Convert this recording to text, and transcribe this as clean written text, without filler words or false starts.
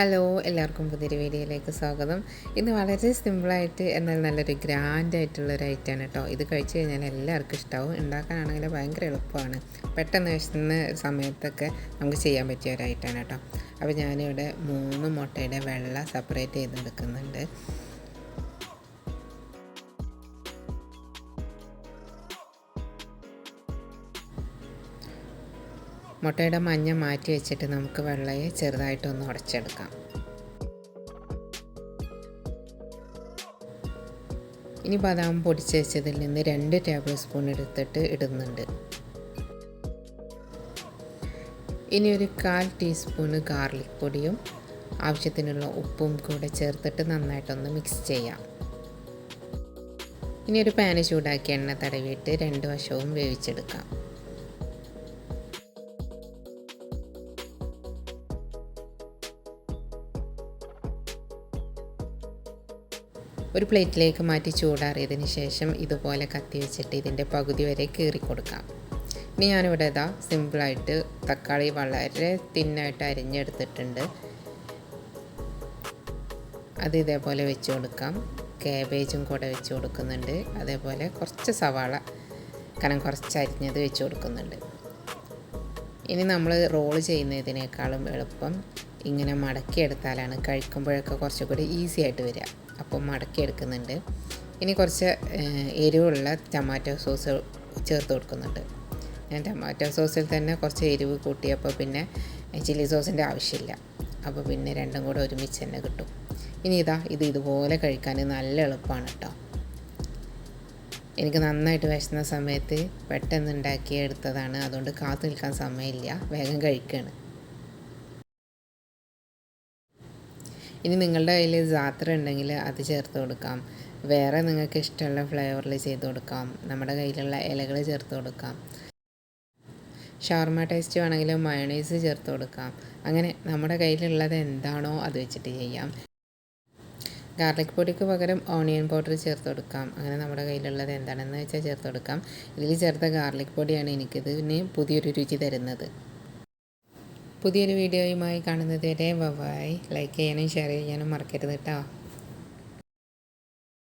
Hello, എല്ലാവർക്കും പുതിയൊരു വീഡിയോയിലേക്ക് സ്വാഗതം. ഇന്ന് വളരെ സിമ്പിളായിട്ട് എന്നാൽ നല്ലൊരു ഗ്രാൻഡായിട്ടുള്ളൊരു ഐറ്റമാണ് കേട്ടോ. ഇത് കഴിച്ച് കഴിഞ്ഞാൽ എല്ലാവർക്കും ഇഷ്ടമാവും. ഉണ്ടാക്കാനാണെങ്കിൽ ഭയങ്കര എളുപ്പമാണ്. പെട്ടെന്ന് വിശന്ന സമയത്തൊക്കെ നമുക്ക് ചെയ്യാൻ പറ്റിയ ഒരു ഐറ്റമാണ് കേട്ടോ. അപ്പോൾ ഞാനിവിടെ 3 മുട്ടയുടെ വെള്ള സെപ്പറേറ്റ് ചെയ്തെടുക്കുന്നുണ്ട്. മുട്ടയുടെ മഞ്ഞ മാറ്റി വെച്ചിട്ട് നമുക്ക് വെള്ളയെ ചെറുതായിട്ടൊന്ന് ഉടച്ചെടുക്കാം. ഇനി ബദാം പൊടിച്ച് വെച്ചതിൽ നിന്ന് 2 ടേബിൾ സ്പൂൺ എടുത്തിട്ട് ഇടുന്നുണ്ട്. ഇനി ഒരു 1/4 ടീസ്പൂണ് ഗാർലിക് പൊടിയും ആവശ്യത്തിനുള്ള ഉപ്പും കൂടെ ചേർത്തിട്ട് നന്നായിട്ടൊന്ന് മിക്സ് ചെയ്യാം. ഇനി ഒരു പാന് ചൂടാക്കി എണ്ണ തടവിയിട്ട് 2 വശവും വേവിച്ചെടുക്കാം. ഒരു പ്ലേറ്റിലേക്ക് മാറ്റി ചൂടാറിയതിന് ശേഷം ഇതുപോലെ കത്തി വെച്ചിട്ട് ഇതിൻ്റെ പകുതി വരെ കീറി കൊടുക്കാം. ഇനി ഞാനിവിടെ സിമ്പിളായിട്ട് തക്കാളി വളരെ തിന്നായിട്ട് അരിഞ്ഞെടുത്തിട്ടുണ്ട്. അത് ഇതേപോലെ വെച്ച് കൊടുക്കാം. കാബേജും കൂടെ വെച്ച് കൊടുക്കുന്നുണ്ട്. അതേപോലെ കുറച്ച് സവാള കുറച്ച് അരിഞ്ഞത് വെച്ച് കൊടുക്കുന്നുണ്ട്. ഇനി നമ്മൾ റോള് ചെയ്യുന്നതിനേക്കാളും എളുപ്പം ഇങ്ങനെ മടക്കിയെടുത്താലാണ് കഴിക്കുമ്പോഴൊക്കെ കുറച്ചുകൂടി ഈസി ആയിട്ട് വരിക. അപ്പോൾ മടക്കിയെടുക്കുന്നുണ്ട്. ഇനി കുറച്ച് എരിവുള്ള ടൊമാറ്റോ സോസ് ചേർത്ത് കൊടുക്കുന്നുണ്ട്. ഞാൻ ടൊമാറ്റോ സോസിൽ തന്നെ കുറച്ച് എരിവ് കൂട്ടിയപ്പോൾ പിന്നെ ചില്ലി സോസിൻ്റെ ആവശ്യമില്ല. അപ്പോൾ പിന്നെ രണ്ടും കൂടെ ഒരുമിച്ച് തന്നെ കിട്ടും. ഇനി ഇതുപോലെ കഴിക്കാൻ നല്ല എളുപ്പമാണ് കേട്ടോ. എനിക്ക് നന്നായിട്ട് വിശന്ന സമയത്ത് പെട്ടെന്ന് ഉണ്ടാക്കിയെടുത്തതാണ്. അതുകൊണ്ട് കാത്തു നിൽക്കാൻ സമയമില്ല, വേഗം കഴിക്കുകയാണ്. ഇനി നിങ്ങളുടെ കയ്യിൽ ജാത്ര ഉണ്ടെങ്കിൽ അത് ചേർത്ത് കൊടുക്കാം. വേറെ നിങ്ങൾക്ക് ഇഷ്ടമുള്ള ഫ്ലേവറിൽ ചെയ്ത് കൊടുക്കാം. നമ്മുടെ കയ്യിലുള്ള ഇലകൾ ചേർത്ത് കൊടുക്കാം. ഷവർമ ടേസ്റ്റ് വേണമെങ്കിൽ മയോണൈസ് ചേർത്ത് കൊടുക്കാം. അങ്ങനെ നമ്മുടെ കയ്യിലുള്ളത് എന്താണോ അത് വെച്ചിട്ട് ചെയ്യാം. ഗാർലിക് പൊടിക്ക് പകരം ഓണിയൻ പൗഡർ ചേർത്ത് കൊടുക്കാം. അങ്ങനെ നമ്മുടെ കയ്യിലുള്ളത് എന്താണെന്ന് വെച്ചാൽ ചേർത്ത് കൊടുക്കാം. ഇതിൽ ചേർത്ത ഗാർലിക് പൊടിയാണ് എനിക്കിതിന് പുതിയൊരു രുചി തരുന്നത്. പുതിയൊരു വീഡിയോയുമായി കാണുന്നത് വരെ ബൈ. ലൈക്ക് ചെയ്യാനും ഷെയർ ചെയ്യാനും മറക്കരുത് കേട്ടോ.